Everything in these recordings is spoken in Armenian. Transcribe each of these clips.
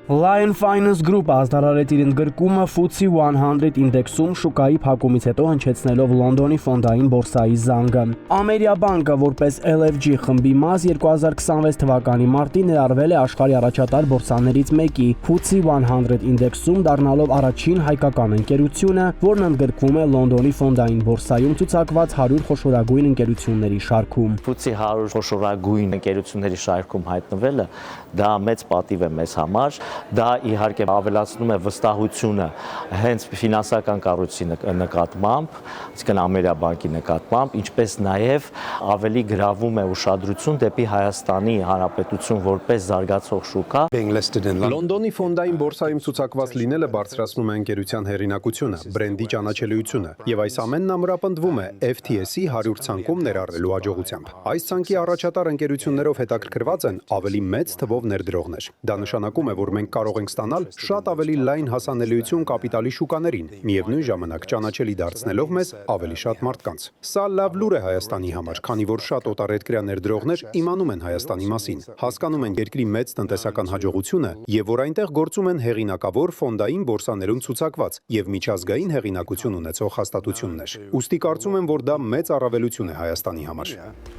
Lion Finance Group-ը ազդարարեց իր ընդգրկումը FTSE 100 ինդեքսում շուկայի փակումից հետո հնչեցնելով Լոնդոնի ֆոնդային բորսայի զանգը։ Ամերիաբանկը որպես LFG խմբի մաս 2026 թվականի մարտին ներառվել է աշխարհի առաջատար բորսաներից մեկի FTSE 100 ինդեքսում, դառնալով առաջին հայկական ընկերությունը, որն ընդգրկվում է Լոնդոնի ֆոնդային բորսայում ցուցակված 100 խոշորագույն ընկերությունների շարքում։ FTSE 100 խոշորագույն ընկերությունների շարքում հայտնվելը դա մեծ պատիվ է մեզ համար։ Դա իհարկե ավելացնում է վստահությունը հենց ֆինանսական կառույցի նկատմամբ, այսինքն Ամերիաբանկի նկատմամբ, ինչպես նաև ավելի գրավում է ուշադրություն դեպի Հայաստանի Հանրապետություն որպես զարգացող շուկա։ Լոնդոնի ֆոնդային բորսայում ցուցակված լինելը բարձրացնում է ընկերության հեղինակությունը, բրենդի ճանաչելիությունը, եւ այս ամենն ամրապնդվում է FTSE 100 ցանկում ներառվելու հաջողությամբ։ Այս ցանկի առաջատար ընկերություններով հետաքրքրված են ավելի մեծ թվով ներդրողներ։ Դա նշանակում է, որ մենք կարող ենք ստանալ շատ ավելի լայն հասանելիություն կապիտալի շուկաներին, միևնույն ժամանակ ճանաչելի դարձնելով մեզ ավելի շատ մարդկանց։ Սա լավ լուր է Հայաստանի համար, քանի որ շատ օտարերկրյա ներդրողներ իմանում են Հայաստանի մասին, հասկանում են երկրի մեծ տնտեսական հաջողությունը եւ որ այնտեղ գործում են հեղինակավոր ֆոնդային բորսաներում ցուցակված եւ միջազգային հեղինակություն ունեցող հաստատություններ։ Ուստի կարծում եմ, որ դա մեծ առավելություն է Հայաստանի համար։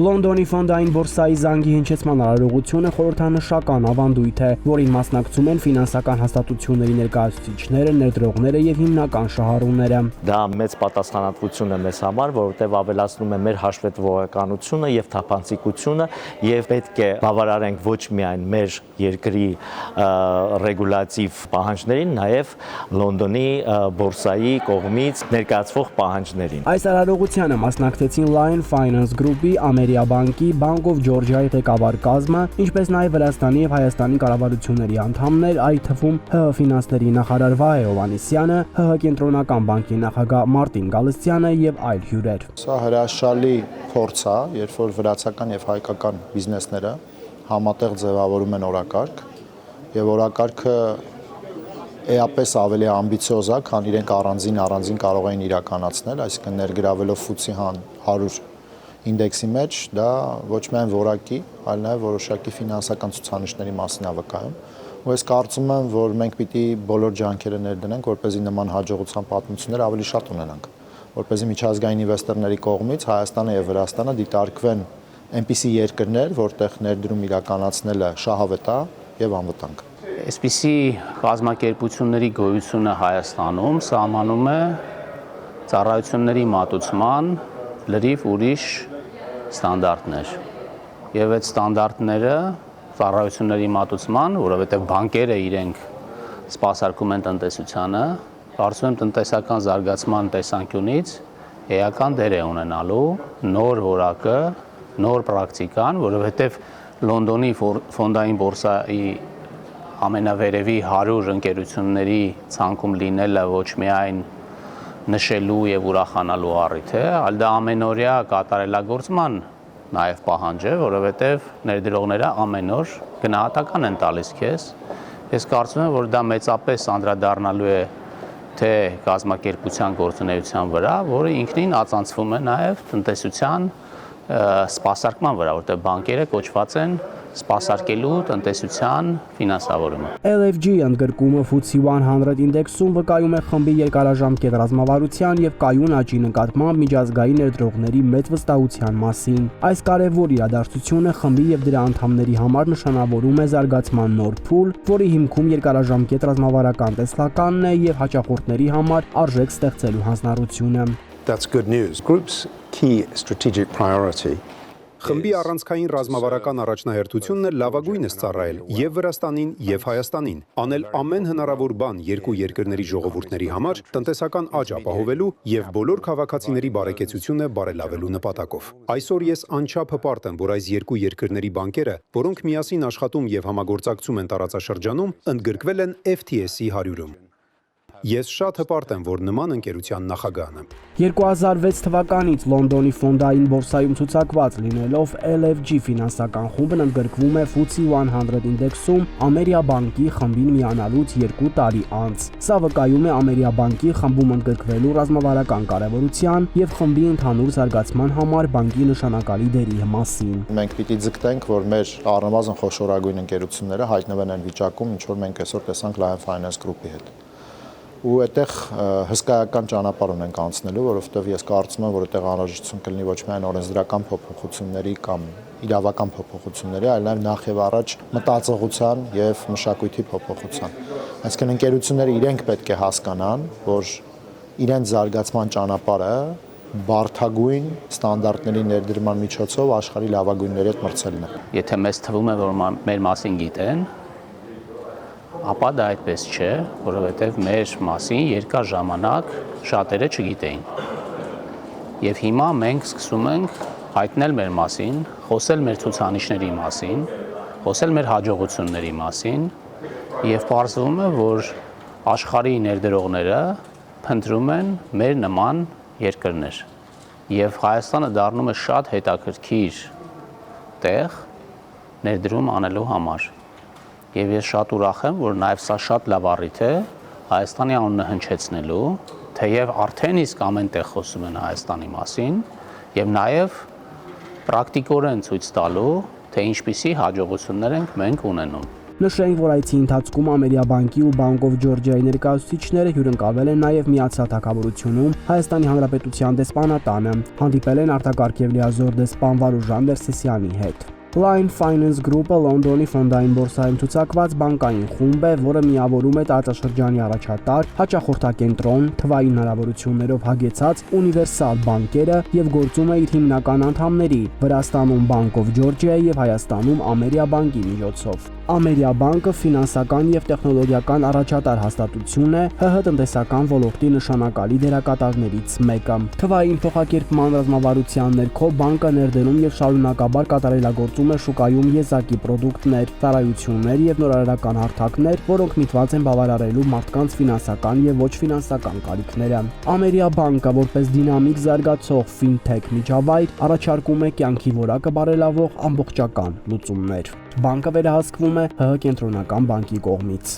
Լոնդոնի ֆոնդային բորսայի զանգի հնչեցման արարողությունը խորհրդանշական ավանդույթ է, որին մասնակցում են ֆինանսական հաստատությունների ներկայացուցիչները, ներդրողները եւ հիմնական շահառուները։ Դա մեծ պատասխանատվություն է մեզ համար, որովհետեւ ավելացնում է մեր հաշվետվողականությունը եւ թափանցիկությունը եւ պետք է բավարարենք ոչ միայն մեր երկրի ռեգուլատիվ պահանջներին, նաեւ Լոնդոնի բորսայի կողմից ներկայացվող պահանջներին։ Այս արարողությանը մասնակցեցին Lion Finance Group-ի, Ամերիաբանկի, Bank of Georgia-ի ղեկավար կազմը, ինչպես նաև Վրաստանի եւ Հայաստանի կառավարությունների անդամներ, այդ թվում ՀՀ ֆինանսների նախարար Վահե Հովհաննիսյանը, ՀՀ կենտրոնական բանկի նախագահ Մարտին Գալստյանը եւ այլ հյուրեր։ Սա հրաշալի փորձ է, երբ որ վրացական եւ հայկական բիզնեսները համատեղ ձևավորում են օրակարգ, եւ օրակարգը էապես ավելի ամբիցիոզ է, քան իրենք առանձին կարող էին իրականացնել, այսինքն ներգրավելով FTSE 100 ինդեքսի մեջ, դա ոչ միայն որակի, այլ նաև որոշակի ֆինանսական ցուցանիշների մասին է վկայում։ Ու ես կարծում եմ, որ մենք պիտի բոլոր ջանքերը ներդնենք, որպեսզի նման հաջողության պատմություններ ավելի շատ ունենանք, որպեսզի միջազգային ինվեստորների կողմից Հայաստանը եւ Վրաստանը դիտարկվեն այնպիսի երկրներ, որտեղ ներդրում իրականացնելը շահավետ է եւ անվտանգ։ Այսպիսի կազմակերպությունների գոյությունը Հայաստանում սահմանում է ծառայությունների մատուցման լրիվ ուրիշ ստանդարտներ։ Եվ այդ ստանդարտները ծառայությունների մատուցման, որովհետև բանկերը իրենք սպասարկում են տնտեսությանը, կարծում եմ տնտեսական զարգացման տեսանկյունից էական դեր է ունենալու նոր որակը, նոր պրակտիկան, որովհետև Լոնդոնի ֆոնդային բորսայի ամենավերևի 100 ընկերությունների ցանկում լինելը ոչ միայն նշելու եւ ուրախանալու առիթ է, այլ դա ամենօրյա կատարելագործման նաև պահանջ է, որովհետև ներդրողները ամեն օր գնահատական են տալիս քեզ։ Ես կարծում եմ, որ դա մեծապես անդրադառնալու է թե կազմակերպության գործունեության վրա, որը ինքնին ածանցվում է նաև տնտեսության սպասարկման վրա, որտեղ բանկերը կոչված են սպասարկելու տնտեսության ֆինանսավորումը։ LFG ընդգրկումը FTSE 100 ինդեքսում վկայում է խմբի երկարաժամկետ ռազմավարության եւ կայուն աճի նկատմամբ միջազգային ներդրողների մեծ վստահության մասին։ Այս կարևոր իրադարձությունը խմբի եւ դրա անդամների համար նշանավորում է զարգացման նոր փուլ, որի հիմքում երկարաժամկետ ռազմավարական տեսլականն է եւ հաճախորդների համար արժեք ստեղծելու հանձնառությունը։ That's good news. Group's key strategic priority Խմբի առանցքային ռազմավարական առաջնահերթությունն է լավագույնս ծառայել եւ Վրաստանին եւ Հայաստանին, անել ամեն հնարավոր բան երկու երկրների ժողովուրդների համար տնտեսական աճ ապահովելու եւ բոլոր քաղաքացիների բարեկեցությունը բարելավելու նպատակով։ Այսօր ես անչափ հպարտ եմ, որ այս երկու երկրների բանկերը, որոնք միասին աշխատում եւ համագործակցում են տարածաշրջանում, ընդգրկվել են FTSE 100-ում։ Ես շատ հպարտ եմ, որ նման ընկերության նախագահն եմ։ 2006 թվականից Լոնդոնի ֆոնդային բորսայում ցուցակված լինելով LFG ֆինանսական խումբն ընդգրկվում է FTSE 100 ինդեքսում Ամերիաբանկի խմբին միանալուց 2 տարի անց։ Սա վկայում է Ամերիաբանկի խմբում ընդգրկվելու ռազմավարական կարևորության եւ խմբի ընդհանուր զարգացման համար բանկի նշանակալի դերի մասին։ Մենք պիտի ձգտենք, որ մեր առնվազն խոշորագույն ընկերությունները հայտնվեն այն վիճակում, ինչ որ մենք այսօր տեսանք Lion Finance Group-ի հետ։ Ու այդտեղ հսկայական ճանապարհ ունենք անցնելու, որովհետև ես կարծում եմ, որ այդտեղ անհրաժեշտություն կլինի ոչ միայն օրենսդրական փոփոխությունների կամ իրավական փոփոխությունների, այլ նաև նախ եւ առաջ մտածողության եւ մշակույթի փոփոխության։ Այսինքն ընկերությունները իրենք պետք է հասկանան, որ իրենց զարգացման ճանապարհը բարդագույն ստանդարտների ներդրման միջոցով աշխարհի լավագույնների հետ մրցելն է։ Եթե մեզ թվում է, որ մեր մասին գիտեն, ապա դա այդպես չէ, որովհետև մեր մասին երկար ժամանակ շատերը չգիտեին։ Եվ հիմա մենք սկսում ենք հայտնել մեր մասին, խոսել մեր ցուցանիշների մասին, խոսել մեր հաջողությունների մասին, եւ պարզվում է, որ աշխարհի ներդրողները փնտրում են մեր նման երկրներ։ Եվ Հայաստանը դառնում է շատ հետաքրքիր տեղ ներդրում անելու համար։ Եվ ես շատ ուրախ եմ, որ նաև սա շատ լավ առիթ է Հայաստանի անունը հնչեցնելու, թեև արդեն իսկ ամեն տեղ խոսում են Հայաստանի մասին, եւ նաև պրակտիկորեն ցույց տալու, թե ինչպիսի հաջողություններ ենք մենք ունենում։ Նշենք, որ այցի ընթացքում Ամերիաբանկի ու Bank of Georgia-ի ներկայացուցիչները հյուրընկալվել են նաև Միացյալ Թագավորությունում Հայաստանի Հանրապետության դեսպանատանը, հանդիպել են արտակարգ եւ լիազոր դեսպան Վարուժան Ներսիսյանի հետ։ Lion Finance Group-ը Լոնդոնի ֆոնդային բորսայում ցուցակված բանկային խումբ է, որը միավորում է տարածաշրջանի առաջատար, հաճախորդակենտրոն, թվային հնարավորություններով հագեցած ունիվերսալ բանկերը եւ գործում է իր հիմնական անդամների՝ Վրաստանում Bank of Georgia-ի եւ Հայաստանում Ամերիաբանկի միջոցով։ Ամերիաբանկը ֆինանսական եւ տեխնոլոգիական առաջատար հաստատություն է ՀՀ տնտեսական ոլորտի նշանակալի դերակատարներից մեկը։ Թվային փոխակերպման ռազմավարության ներքո բանկը ներդնում եւ շարունակաբար կատարելագործում է շուկայում եզակի պրոդուկտներ, ծառայություններ եւ նորարարական հարթակներ, որոնք միտված են բավարարելու մարդկանց ֆինանսական եւ ոչ ֆինանսական կարիքները։ Ամերիաբանկը, որպես դինամիկ զարգացող ֆինթեք միջավայր, առաջարկում է կյանքի որակը բարելավող ամբողջական լուծումներ։ Բանկը վերահսկվում է ՀՀ կենտրոնական բանկի կողմից։